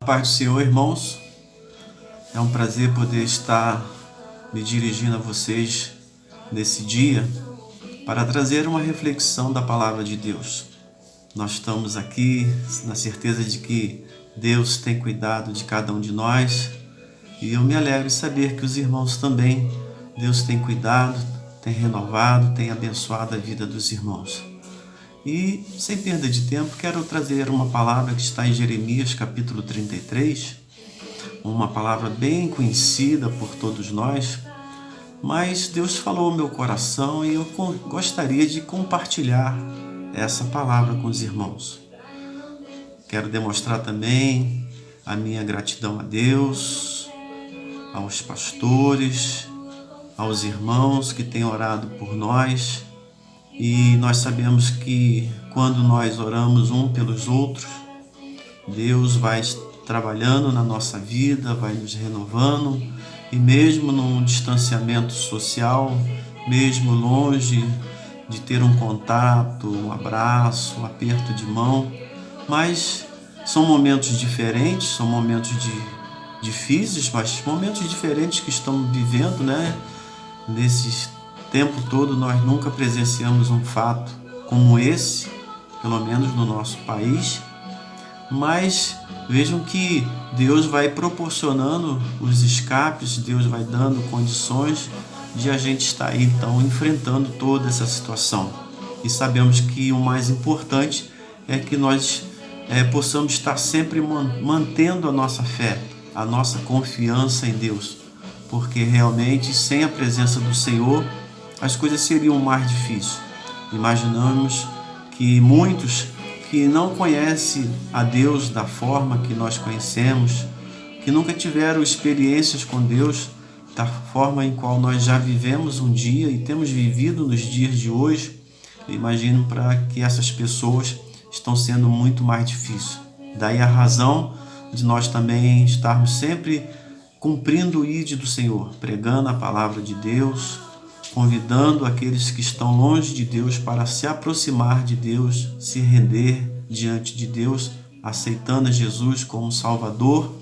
paz do Senhor, irmãos. É um prazer poder estar me dirigindo a vocês nesse dia para trazer uma reflexão da palavra de Deus. Nós estamos aqui na certeza de que Deus tem cuidado de cada um de nós e eu me alegro em saber que os irmãos também, Deus tem cuidado, tem renovado, tem abençoado a vida dos irmãos. E, sem perda de tempo, quero trazer uma palavra que está em Jeremias, capítulo 33, uma palavra bem conhecida por todos nós, mas Deus falou ao meu coração e eu gostaria de compartilhar essa palavra com os irmãos. Quero demonstrar também a minha gratidão a Deus, aos pastores, aos irmãos que têm orado por nós. E nós sabemos que quando nós oramos um pelos outros, Deus vai trabalhando na nossa vida, vai nos renovando, e mesmo num distanciamento social, mesmo longe de ter um contato, um abraço, um aperto de mão, mas são momentos diferentes, são momentos difíceis, mas momentos diferentes que estamos vivendo, né? Nesses tempo todo nós nunca presenciamos um fato como esse, pelo menos no nosso país, mas vejam que Deus vai proporcionando os escapes, Deus vai dando condições de a gente estar aí então enfrentando toda essa situação. E sabemos que o mais importante é que nós possamos estar sempre mantendo a nossa fé, a nossa confiança em Deus, porque realmente sem a presença do Senhor as coisas seriam mais difíceis. Imaginamos que muitos que não conhecem a Deus da forma que nós conhecemos, que nunca tiveram experiências com Deus da forma em qual nós já vivemos um dia e temos vivido nos dias de hoje, eu imagino para que essas pessoas estão sendo muito mais difíceis. Daí a razão de nós também estarmos sempre cumprindo o ID do Senhor, pregando a palavra de Deus, convidando aqueles que estão longe de Deus para se aproximar de Deus, se render diante de Deus, aceitando a Jesus como Salvador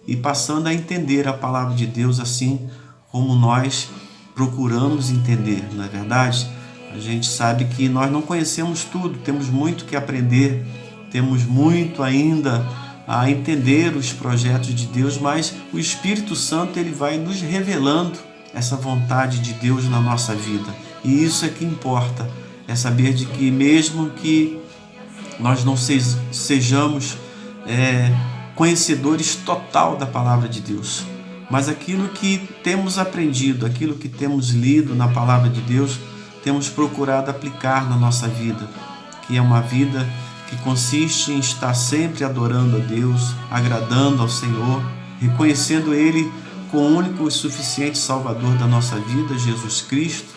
e passando a entender a palavra de Deus assim como nós procuramos entender. Não é verdade? A gente sabe que nós não conhecemos tudo, temos muito que aprender, temos muito ainda a entender os projetos de Deus, mas o Espírito Santo ele vai nos revelando essa vontade de Deus na nossa vida. E isso é que importa, é saber de que mesmo que nós não sejamos conhecedores total da palavra de Deus, mas aquilo que temos aprendido, aquilo que temos lido na palavra de Deus, temos procurado aplicar na nossa vida, que é uma vida que consiste em estar sempre adorando a Deus, agradando ao Senhor, reconhecendo Ele com o único e suficiente Salvador da nossa vida, Jesus Cristo,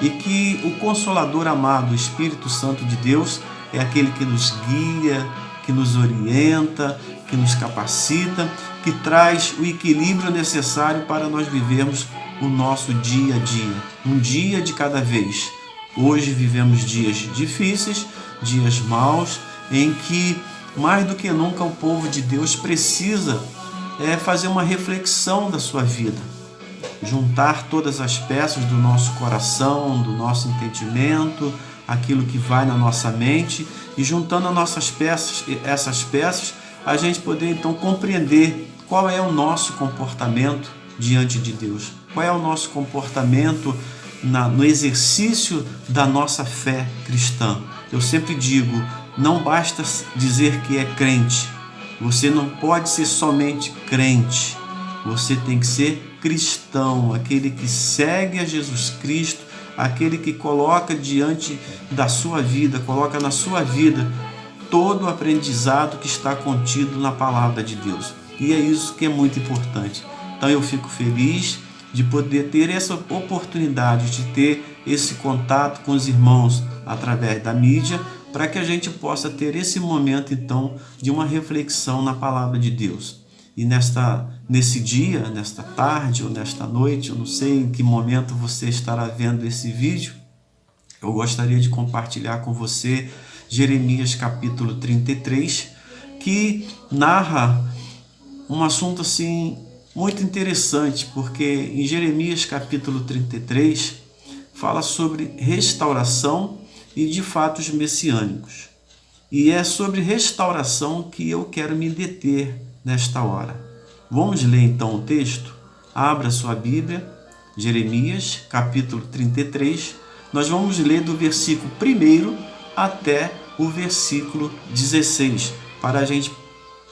e que o Consolador amado, o Espírito Santo de Deus, é aquele que nos guia, que nos orienta, que nos capacita, que traz o equilíbrio necessário para nós vivermos o nosso dia a dia, um dia de cada vez. Hoje vivemos dias difíceis, dias maus, em que mais do que nunca o povo de Deus precisa fazer uma reflexão da sua vida, juntar todas as peças do nosso coração, do nosso entendimento, aquilo que vai na nossa mente, e juntando essas peças, a gente poder então compreender qual é o nosso comportamento diante de Deus, qual é o nosso comportamento no exercício da nossa fé cristã. Eu sempre digo, não basta dizer que é crente. Você não pode ser somente crente, você tem que ser cristão, aquele que segue a Jesus Cristo, aquele que coloca diante da sua vida, coloca na sua vida todo o aprendizado que está contido na palavra de Deus. E é isso que é muito importante. Então eu fico feliz de poder ter essa oportunidade, de ter esse contato com os irmãos através da mídia, para que a gente possa ter esse momento, então, de uma reflexão na palavra de Deus. E nesse dia, nesta tarde ou nesta noite, eu não sei em que momento você estará vendo esse vídeo, eu gostaria de compartilhar com você Jeremias capítulo 33, que narra um assunto assim muito interessante, porque em Jeremias capítulo 33 fala sobre restauração e de fatos messiânicos. E é sobre restauração que eu quero me deter nesta hora. Vamos ler então o texto? Abra sua Bíblia, Jeremias capítulo 33. Nós vamos ler do versículo 1 até o versículo 16, para a gente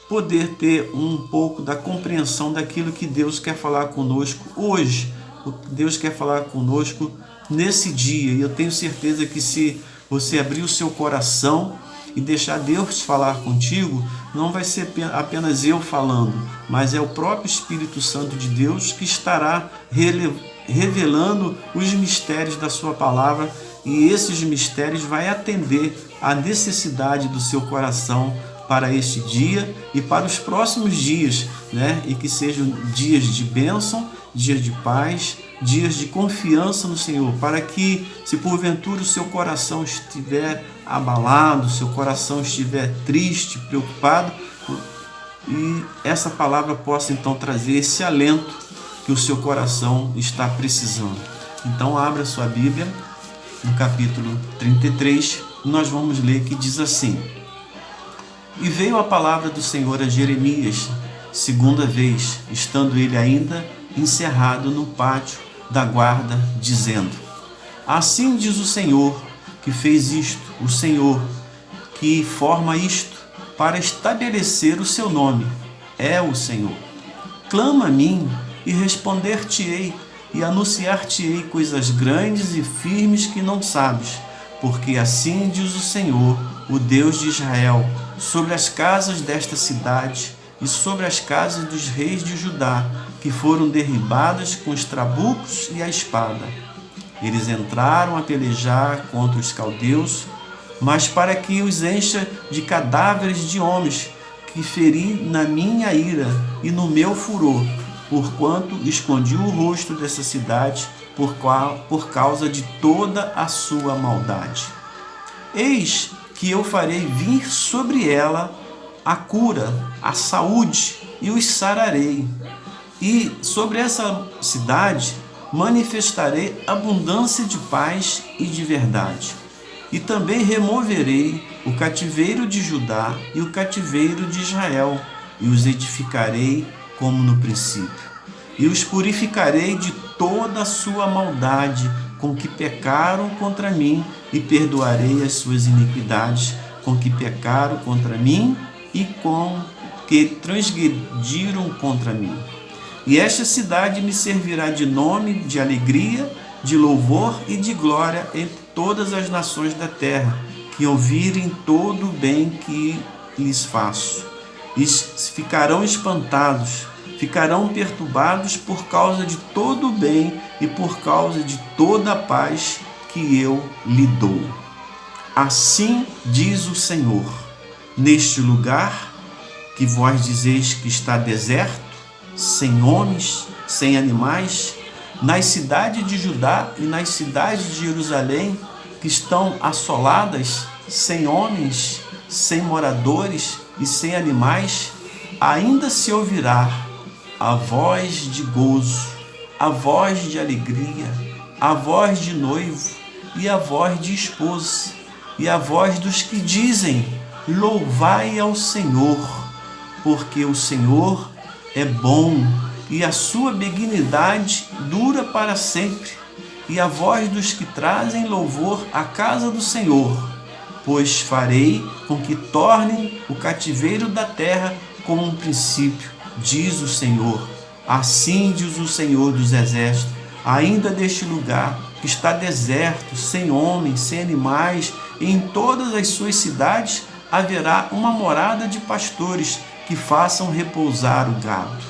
poder ter um pouco da compreensão daquilo que Deus quer falar conosco hoje. O que Deus quer falar conosco nesse dia. E eu tenho certeza que se você abrir o seu coração e deixar Deus falar contigo, não vai ser apenas eu falando, mas é o próprio Espírito Santo de Deus que estará revelando os mistérios da sua palavra, e esses mistérios vai atender à necessidade do seu coração para este dia e para os próximos dias, né? E que sejam dias de bênção, dias de paz, dias de confiança no Senhor, para que, se porventura o seu coração estiver abalado, seu coração estiver triste, preocupado, e essa palavra possa então trazer esse alento que o seu coração está precisando. Então abra sua Bíblia no capítulo 33, nós vamos ler que diz assim: E veio a palavra do Senhor a Jeremias, segunda vez, estando ele ainda encerrado no pátio da guarda, dizendo: Assim diz o Senhor, que fez isto, o Senhor, que forma isto, para estabelecer o seu nome, é o Senhor. Clama a mim, e responder-te-ei, e anunciar-te-ei coisas grandes e firmes que não sabes, porque assim diz o Senhor, o Deus de Israel, sobre as casas desta cidade e sobre as casas dos reis de Judá, que foram derribadas com os trabucos e a espada. Eles entraram a pelejar contra os caldeus, mas para que os encha de cadáveres de homens, que feri na minha ira e no meu furor, porquanto escondi o rosto dessa cidade por causa de toda a sua maldade. Eis que eu farei vir sobre ela a cura, a saúde, e os sararei. E sobre essa cidade manifestarei abundância de paz e de verdade. E também removerei o cativeiro de Judá e o cativeiro de Israel, e os edificarei como no princípio. E os purificarei de toda a sua maldade com que pecaram contra mim, e perdoarei as suas iniquidades com que pecaram contra mim e com que transgrediram contra mim. E esta cidade me servirá de nome, de alegria, de louvor e de glória entre todas as nações da terra, que ouvirem todo o bem que lhes faço. E ficarão espantados, ficarão perturbados por causa de todo o bem e por causa de toda a paz que eu lhe dou. Assim diz o Senhor: neste lugar que vós dizeis que está deserto, sem homens, sem animais, nas cidades de Judá e nas cidades de Jerusalém, que estão assoladas, sem homens, sem moradores e sem animais, ainda se ouvirá a voz de gozo, a voz de alegria, a voz de noivo e a voz de esposa, e a voz dos que dizem: louvai ao Senhor, porque o Senhor é bom e a sua benignidade dura para sempre, e a voz dos que trazem louvor à casa do Senhor, pois farei com que tornem o cativeiro da terra como um princípio, diz o Senhor. Assim diz o Senhor dos exércitos: ainda deste lugar que está deserto, sem homens, sem animais, e em todas as suas cidades haverá uma morada de pastores que façam repousar o gado.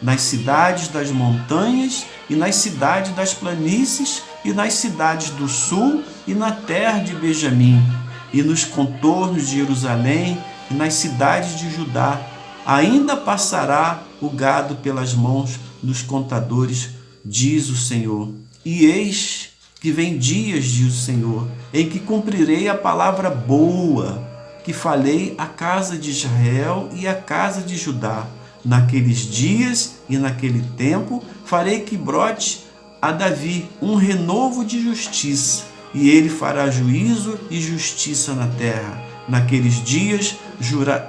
Nas cidades das montanhas e nas cidades das planícies e nas cidades do sul e na terra de Benjamim e nos contornos de Jerusalém e nas cidades de Judá, ainda passará o gado pelas mãos dos contadores, diz o Senhor. E eis que vem dias, diz o Senhor, em que cumprirei a palavra boa que falei à casa de Israel e à casa de Judá, Naqueles dias e naquele tempo farei que brote a Davi um renovo de justiça, e ele fará juízo e justiça na terra. Naqueles dias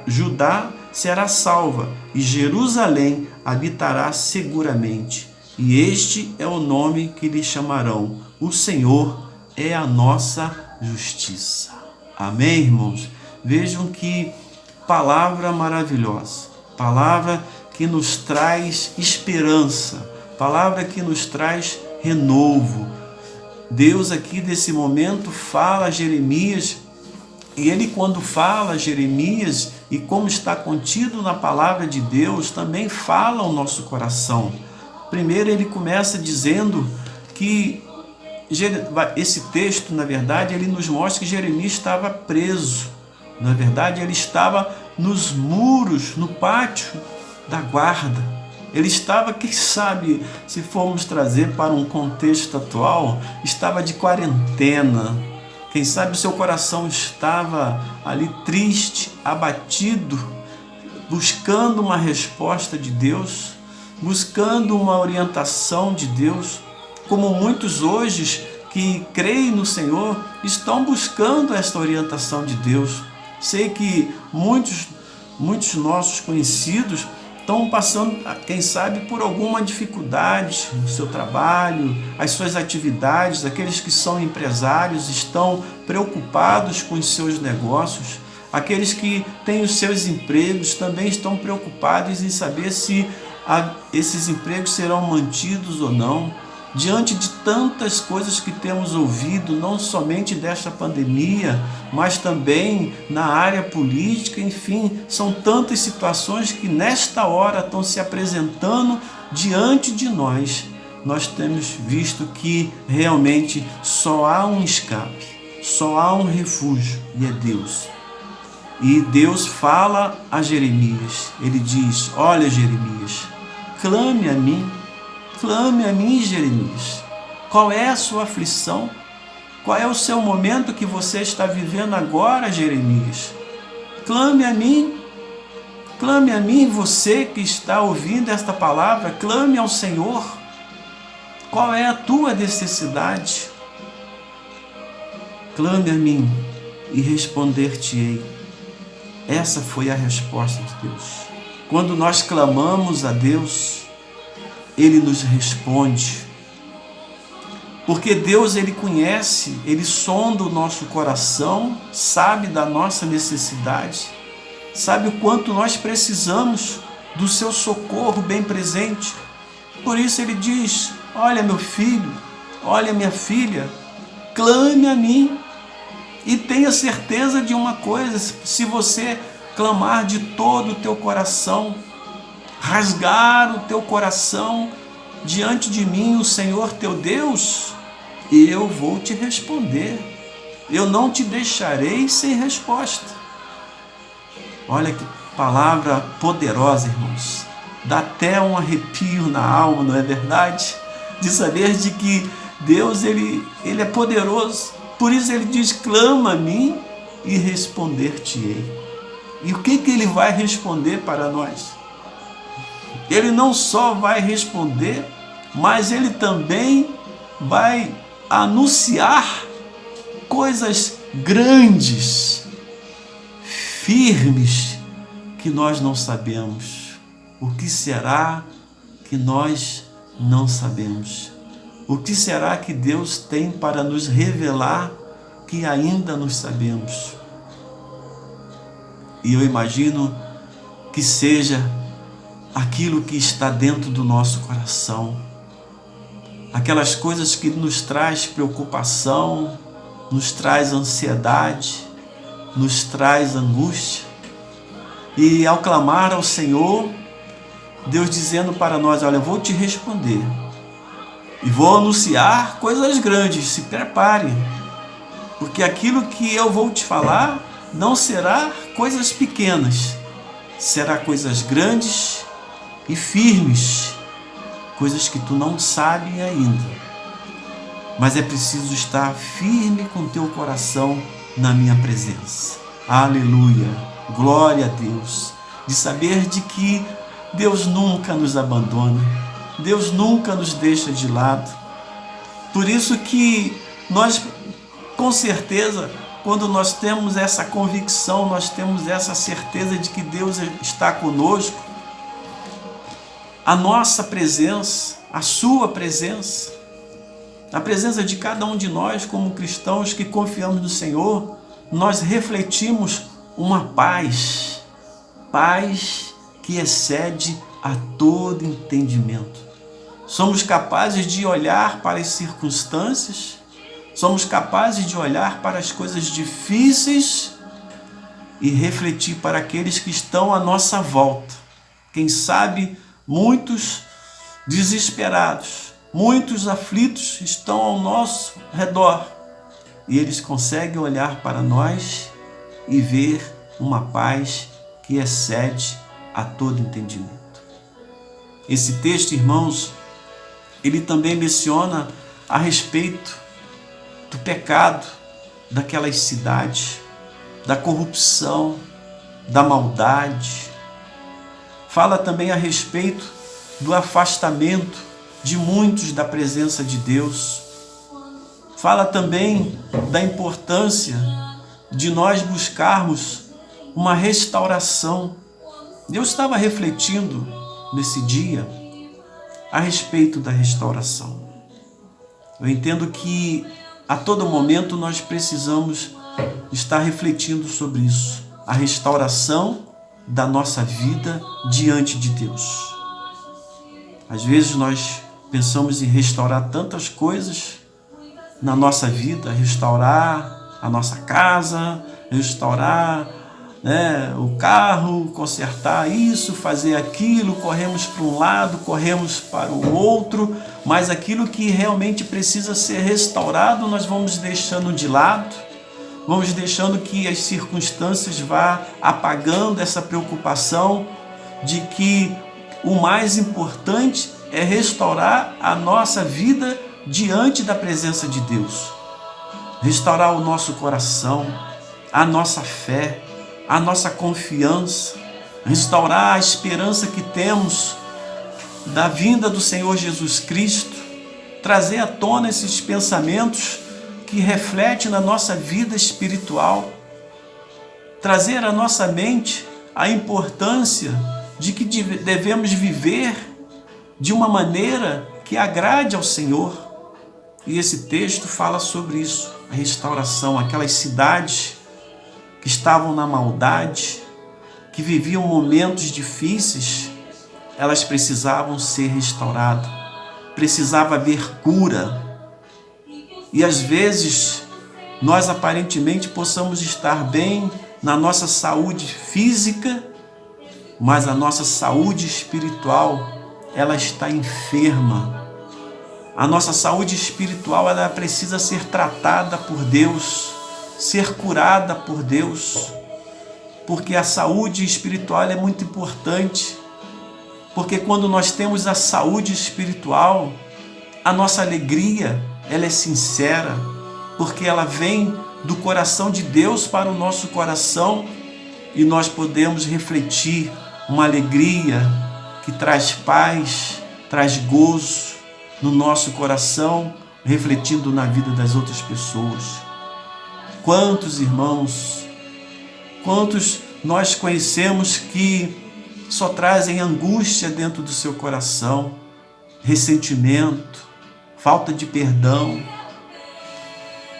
Judá será salva, e Jerusalém habitará seguramente. E este é o nome que lhe chamarão: o Senhor é a nossa justiça. Amém, irmãos? Vejam que palavra maravilhosa, palavra que nos traz esperança, palavra que nos traz renovo. Deus aqui nesse momento fala a Jeremias, e ele, quando fala a Jeremias, e como está contido na palavra de Deus, também fala ao nosso coração. Primeiro ele começa dizendo que esse texto, na verdade, ele nos mostra que Jeremias estava preso. Na verdade, ele estava nos muros, no pátio da guarda. Ele estava, quem sabe, se formos trazer para um contexto atual, estava de quarentena. Quem sabe o seu coração estava ali triste, abatido, buscando uma resposta de Deus, buscando uma orientação de Deus, como muitos hoje que creem no Senhor estão buscando esta orientação de Deus. Sei que muitos nossos conhecidos estão passando, quem sabe, por alguma dificuldade no seu trabalho, as suas atividades. Aqueles que são empresários estão preocupados com os seus negócios. Aqueles que têm os seus empregos também estão preocupados em saber se esses empregos serão mantidos ou não. Diante de tantas coisas que temos ouvido, não somente desta pandemia, mas também na área política, enfim, são tantas situações que nesta hora estão se apresentando diante de nós. Nós temos visto que realmente só há um escape, só há um refúgio, e é Deus. E Deus fala a Jeremias, ele diz: olha, Jeremias, clame a mim, Jeremias. Qual é a sua aflição? Qual é o seu momento que você está vivendo agora, Jeremias? Clame a mim, você que está ouvindo esta palavra, clame ao Senhor. Qual é a tua necessidade? Clame a mim e responder-te-ei. Essa foi a resposta de Deus. Quando nós clamamos a Deus, Ele nos responde, porque Deus, Ele conhece, Ele sonda o nosso coração, sabe da nossa necessidade, sabe o quanto nós precisamos do seu socorro bem presente. Por isso Ele diz: olha, meu filho, olha, minha filha, clame a mim, e tenha certeza de uma coisa: se você clamar de todo o teu coração, rasgar o teu coração diante de mim, o Senhor teu Deus, eu vou te responder. Eu não te deixarei sem resposta. Olha que palavra poderosa, irmãos. Dá até um arrepio na alma, não é verdade? De saber de que Deus, Ele é poderoso. Por isso Ele diz: clama a mim e responder-te-ei. E o que Ele vai responder para nós? Ele não só vai responder, mas Ele também vai anunciar coisas grandes, firmes, que nós não sabemos. O que será que nós não sabemos? O que será que Deus tem para nos revelar que ainda não sabemos? E eu imagino que seja aquilo que está dentro do nosso coração, aquelas coisas que nos traz preocupação, nos traz ansiedade, nos traz angústia. E ao clamar ao Senhor, Deus dizendo para nós: olha, eu vou te responder e vou anunciar coisas grandes, se prepare, porque aquilo que eu vou te falar não será coisas pequenas, será coisas grandes e firmes, coisas que tu não sabes ainda, mas é preciso estar firme com teu coração na minha presença. Aleluia, glória a Deus, de saber de que Deus nunca nos abandona, Deus nunca nos deixa de lado. Por isso que nós, com certeza, quando nós temos essa convicção, nós temos essa certeza de que Deus está conosco, a nossa presença, a sua presença, a presença de cada um de nós como cristãos que confiamos no Senhor, nós refletimos uma paz que excede a todo entendimento. Somos capazes de olhar para as circunstâncias, somos capazes de olhar para as coisas difíceis e refletir para aqueles que estão à nossa volta. Quem sabe muitos desesperados, muitos aflitos estão ao nosso redor e eles conseguem olhar para nós e ver uma paz que excede a todo entendimento. Esse texto, irmãos, ele também menciona a respeito do pecado daquelas cidades, da corrupção, da maldade. Fala também a respeito do afastamento de muitos da presença de Deus. Fala também da importância de nós buscarmos uma restauração. Eu estava refletindo nesse dia a respeito da restauração. Eu entendo que a todo momento nós precisamos estar refletindo sobre isso, a restauração da nossa vida diante de Deus. Às vezes nós pensamos em restaurar tantas coisas na nossa vida, restaurar a nossa casa, restaurar o carro, consertar isso, fazer aquilo, corremos para um lado, corremos para o outro, mas aquilo que realmente precisa ser restaurado nós vamos deixando de lado, vamos deixando que as circunstâncias vá apagando essa preocupação de que o mais importante é restaurar a nossa vida diante da presença de Deus, restaurar o nosso coração, a nossa fé, a nossa confiança, restaurar a esperança que temos da vinda do Senhor Jesus Cristo, trazer à tona esses pensamentos que refletem na nossa vida espiritual, trazer à nossa mente a importância de que devemos viver de uma maneira que agrade ao Senhor. E esse texto fala sobre isso, a restauração, aquelas cidades que estavam na maldade, que viviam momentos difíceis, elas precisavam ser restauradas, precisava haver cura. E às vezes nós aparentemente possamos estar bem na nossa saúde física, mas a nossa saúde espiritual, ela está enferma. A nossa saúde espiritual, ela precisa ser tratada por Deus, ser curada por Deus, porque a saúde espiritual é muito importante, porque quando nós temos a saúde espiritual, a nossa alegria, ela é sincera, porque ela vem do coração de Deus para o nosso coração e nós podemos refletir uma alegria que traz paz, traz gozo no nosso coração, refletindo na vida das outras pessoas. Quantos irmãos, quantos nós conhecemos que só trazem angústia dentro do seu coração, ressentimento, falta de perdão.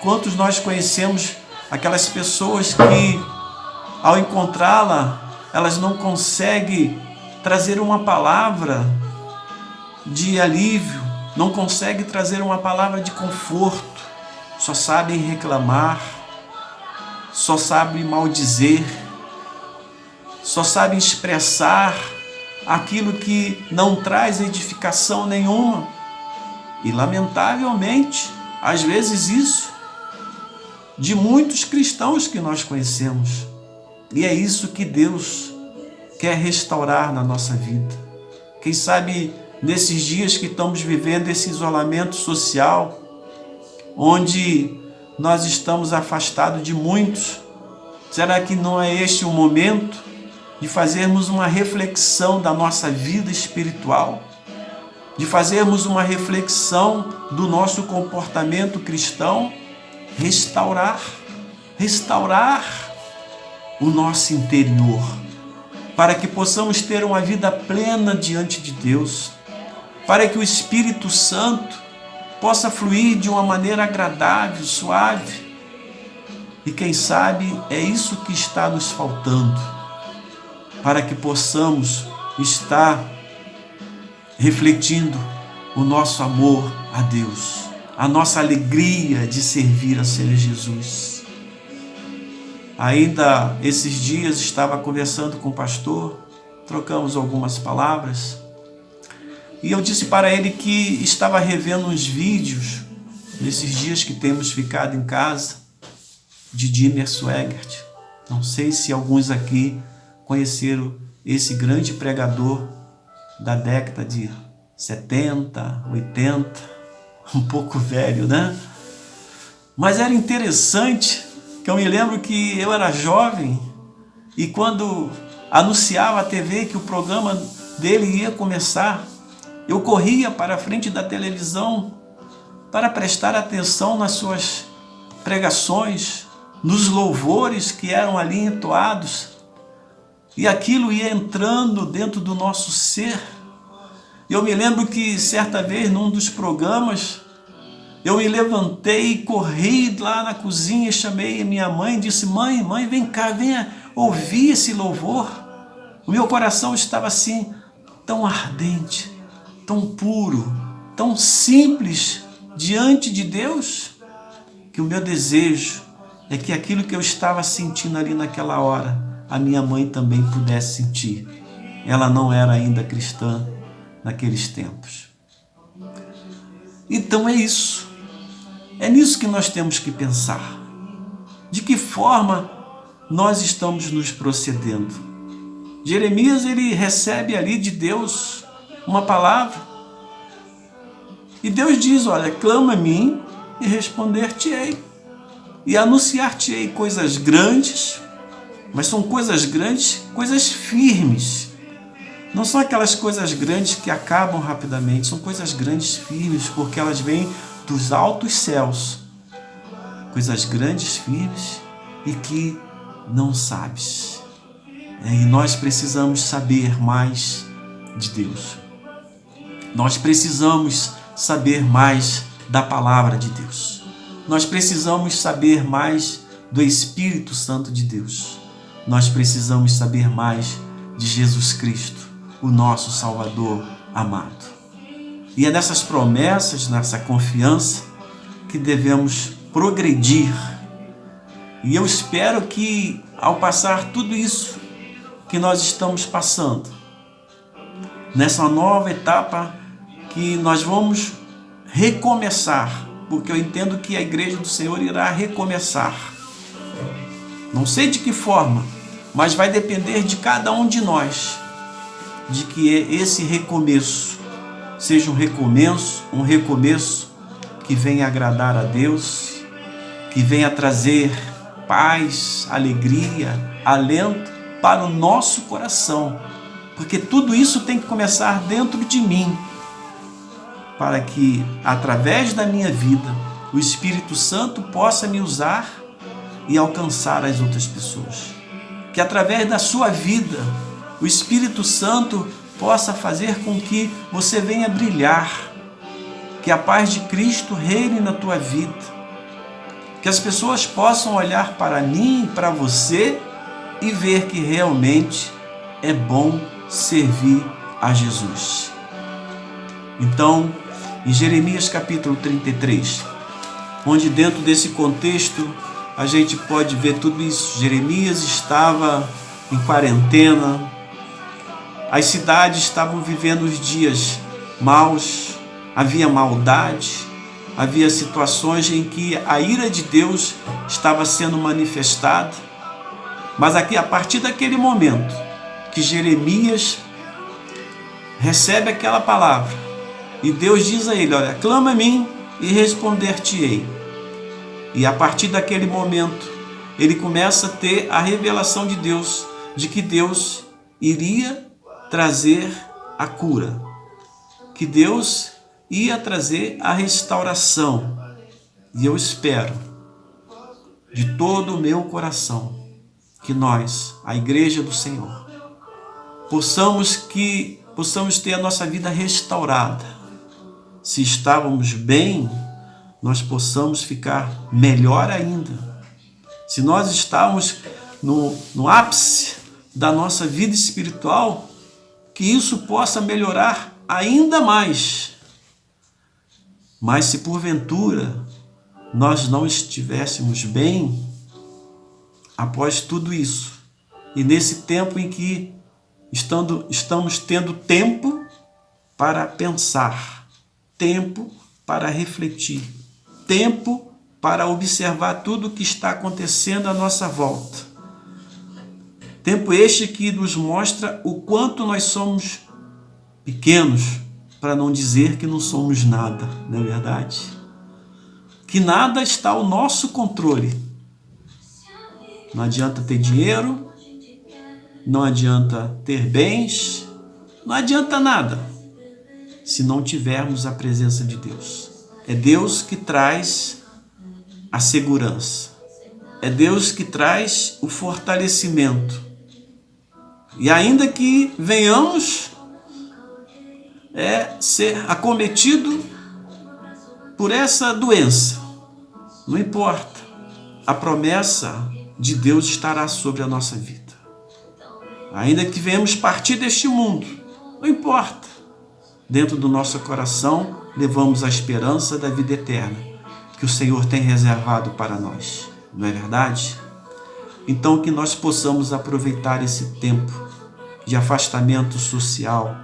Quantos nós conhecemos aquelas pessoas que, ao encontrá-la, elas não conseguem trazer uma palavra de alívio, não conseguem trazer uma palavra de conforto, só sabem reclamar, só sabem maldizer, só sabem expressar aquilo que não traz edificação nenhuma. E lamentavelmente, às vezes isso, de muitos cristãos que nós conhecemos. E é isso que Deus quer restaurar na nossa vida. Quem sabe nesses dias que estamos vivendo esse isolamento social, onde nós estamos afastados de muitos, será que não é este o momento de fazermos uma reflexão da nossa vida espiritual, de fazermos uma reflexão do nosso comportamento cristão, restaurar o nosso interior, para que possamos ter uma vida plena diante de Deus, para que o Espírito Santo possa fluir de uma maneira agradável, suave. E quem sabe é isso que está nos faltando, para que possamos estar refletindo o nosso amor a Deus, a nossa alegria de servir a Senhor Jesus. Ainda esses dias estava conversando com o pastor, trocamos algumas palavras, e eu disse para ele que estava revendo uns vídeos, nesses dias que temos ficado em casa, de Dimmer Swaggart. Não sei se alguns aqui conheceram esse grande pregador da década de 70, 80, um pouco velho, né? Mas era interessante, que eu me lembro que eu era jovem e quando anunciava a TV que o programa dele ia começar, eu corria para a frente da televisão para prestar atenção nas suas pregações, nos louvores que eram ali entoados, e aquilo ia entrando dentro do nosso ser. Eu me lembro que certa vez num dos programas eu me levantei e corri lá na cozinha, chamei a minha mãe e disse: mãe, vem cá, venha ouvir esse louvor. O meu coração estava assim, tão ardente, tão puro, tão simples diante de Deus, que o meu desejo é que aquilo que eu estava sentindo ali naquela hora, a minha mãe também pudesse sentir. Ela não era ainda cristã naqueles tempos. Então é isso. É nisso que nós temos que pensar. De que forma nós estamos nos procedendo? Jeremias, ele recebe ali de Deus uma palavra. E Deus diz: olha, clama a mim e responder-te-ei. E anunciar-te-ei coisas grandes, mas são coisas grandes, coisas firmes. Não são aquelas coisas grandes que acabam rapidamente, são coisas grandes, firmes, porque elas vêm dos altos céus. Coisas grandes, firmes e que não sabes. E nós precisamos saber mais de Deus. Nós precisamos saber mais da palavra de Deus. Nós precisamos saber mais do Espírito Santo de Deus. Nós precisamos saber mais de Jesus Cristo, o nosso Salvador amado. E é nessas promessas, nessa confiança, que devemos progredir. E eu espero que, ao passar tudo isso que nós estamos passando, nessa nova etapa que nós vamos recomeçar, porque eu entendo que a igreja do Senhor irá recomeçar. Não sei de que forma, mas vai depender de cada um de nós, de que esse recomeço seja um recomeço que venha agradar a Deus, que venha trazer paz, alegria, alento para o nosso coração, porque tudo isso tem que começar dentro de mim, para que, através da minha vida, o Espírito Santo possa me usar e alcançar as outras pessoas. Que, através da sua vida, o Espírito Santo possa fazer com que você venha brilhar. Que a paz de Cristo reine na tua vida. Que as pessoas possam olhar para mim e para você e ver que realmente é bom servir a Jesus. Então, em Jeremias capítulo 33, onde dentro desse contexto a gente pode ver tudo isso. Jeremias estava em quarentena, as cidades estavam vivendo os dias maus, havia maldade, havia situações em que a ira de Deus estava sendo manifestada. Mas aqui, a partir daquele momento que Jeremias recebe aquela palavra, e Deus diz a ele: olha, clama a mim e responder-te-ei. E a partir daquele momento, ele começa a ter a revelação de Deus, de que Deus iria trazer a cura, que Deus ia trazer a restauração. E eu espero, de todo o meu coração, que nós, a Igreja do Senhor, possamos ter a nossa vida restaurada. Se estávamos bem, nós possamos ficar melhor ainda. Se nós estávamos no ápice da nossa vida espiritual, que isso possa melhorar ainda mais. Mas se porventura nós não estivéssemos bem, após tudo isso, e nesse tempo em que estamos tendo tempo para pensar, tempo para refletir, tempo para observar tudo o que está acontecendo à nossa volta. Tempo este que nos mostra o quanto nós somos pequenos, para não dizer que não somos nada, não é verdade? Que nada está ao nosso controle. Não adianta ter dinheiro, não adianta ter bens, não adianta nada se não tivermos a presença de Deus. É Deus que traz a segurança. É Deus que traz o fortalecimento. E ainda que venhamos ser acometido por essa doença, não importa. A promessa de Deus estará sobre a nossa vida. Ainda que venhamos partir deste mundo, não importa. Dentro do nosso coração, levamos a esperança da vida eterna que o Senhor tem reservado para nós. Não é verdade? Então, que nós possamos aproveitar esse tempo de afastamento social,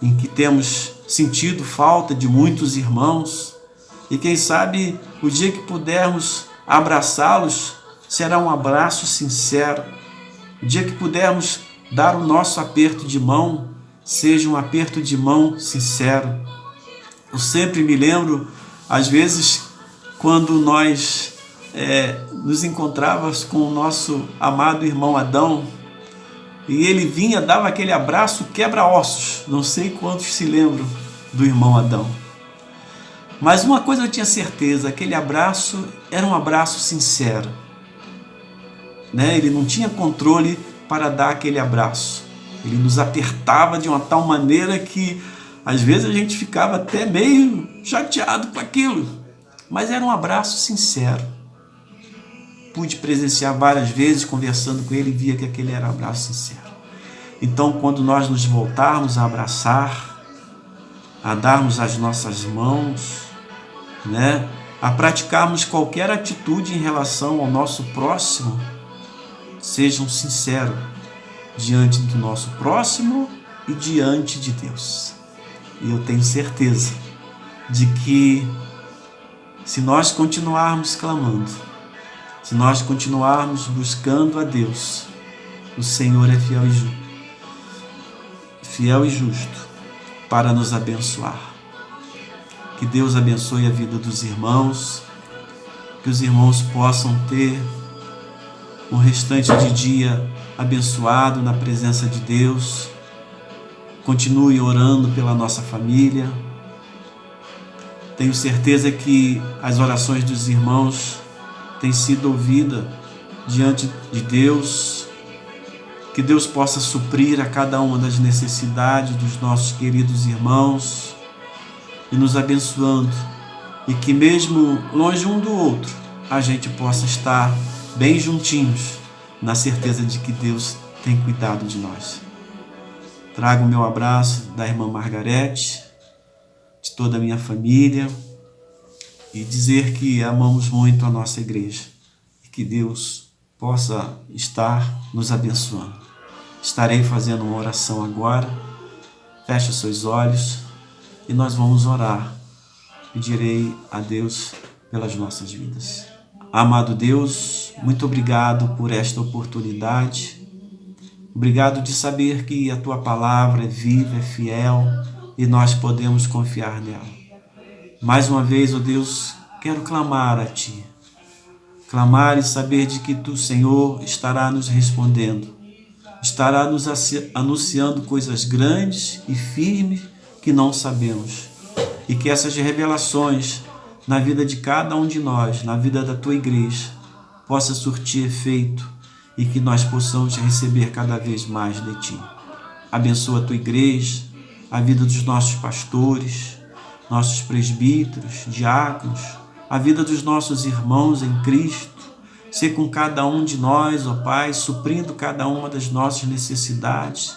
em que temos sentido falta de muitos irmãos, e quem sabe o dia que pudermos abraçá-los será um abraço sincero. O dia que pudermos dar o nosso aperto de mão, seja um aperto de mão sincero. Eu sempre me lembro, às vezes, quando nós nos encontrávamos com o nosso amado irmão Adão, e ele vinha, dava aquele abraço quebra-ossos. Não sei quantos se lembram do irmão Adão. Mas uma coisa eu tinha certeza, aquele abraço era um abraço sincero. Ele não tinha controle para dar aquele abraço. Ele nos apertava de uma tal maneira que às vezes a gente ficava até meio chateado com aquilo. Mas era um abraço sincero. Pude presenciar várias vezes, conversando com ele, e via que aquele era um abraço sincero. Então, quando nós nos voltarmos a abraçar, a darmos as nossas mãos, a praticarmos qualquer atitude em relação ao nosso próximo, sejam sinceros diante do nosso próximo e diante de Deus. E eu tenho certeza de que, se nós continuarmos clamando, se nós continuarmos buscando a Deus, o Senhor é fiel e justo para nos abençoar. Que Deus abençoe a vida dos irmãos, que os irmãos possam ter um restante de dia abençoado na presença de Deus. Continue orando pela nossa família. Tenho certeza que as orações dos irmãos têm sido ouvidas diante de Deus. Que Deus possa suprir a cada uma das necessidades dos nossos queridos irmãos e nos abençoando. E que mesmo longe um do outro, a gente possa estar bem juntinhos, na certeza de que Deus tem cuidado de nós. Trago o meu abraço da irmã Margarete, de toda a minha família, e dizer que amamos muito a nossa igreja e que Deus possa estar nos abençoando. Estarei fazendo uma oração agora. Feche os seus olhos e nós vamos orar. Pedirei a Deus pelas nossas vidas. Amado Deus, muito obrigado por esta oportunidade. Obrigado de saber que a Tua palavra é viva, é fiel e nós podemos confiar nela. Mais uma vez, ó Deus, quero clamar a Ti. Clamar e saber de que Tu, Senhor, estará nos respondendo. estará nos anunciando coisas grandes e firmes que não sabemos. E que essas revelações na vida de cada um de nós, na vida da tua igreja, possa surtir efeito e que nós possamos receber cada vez mais de ti. Abençoa a tua igreja, a vida dos nossos pastores, nossos presbíteros, diáconos, a vida dos nossos irmãos em Cristo. Sê com cada um de nós, ó Pai, suprindo cada uma das nossas necessidades.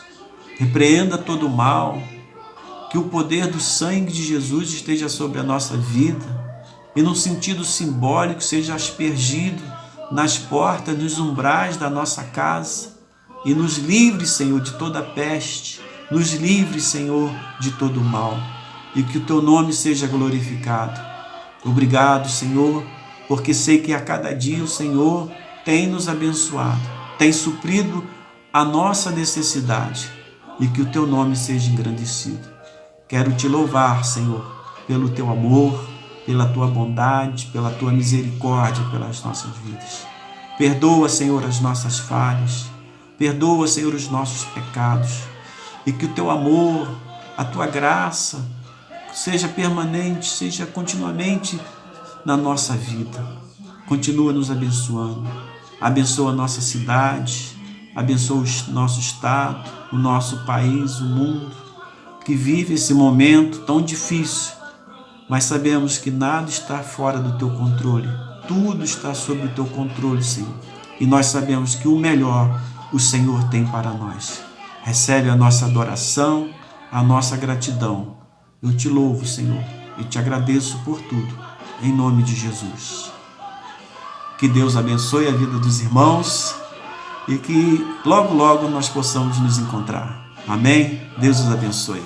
Repreenda todo o mal, que o poder do sangue de Jesus esteja sobre a nossa vida e, no sentido simbólico, seja aspergido nas portas, nos umbrais da nossa casa e nos livre, Senhor, de toda peste, nos livre, Senhor, de todo mal e que o Teu nome seja glorificado. Obrigado, Senhor, porque sei que a cada dia o Senhor tem nos abençoado, tem suprido a nossa necessidade e que o Teu nome seja engrandecido. Quero Te louvar, Senhor, pelo Teu amor, pela Tua bondade, pela Tua misericórdia pelas nossas vidas. Perdoa, Senhor, as nossas falhas, perdoa, Senhor, os nossos pecados e que o Teu amor, a Tua graça seja permanente, seja continuamente na nossa vida. Continua nos abençoando. Abençoa a nossa cidade, abençoa o nosso estado, o nosso país, o mundo, que vive esse momento tão difícil, mas sabemos que nada está fora do Teu controle. Tudo está sob o Teu controle, Senhor. E nós sabemos que o melhor o Senhor tem para nós. Recebe a nossa adoração, a nossa gratidão. Eu Te louvo, Senhor, e Te agradeço por tudo, em nome de Jesus. Que Deus abençoe a vida dos irmãos e que logo, logo nós possamos nos encontrar. Amém? Deus os abençoe.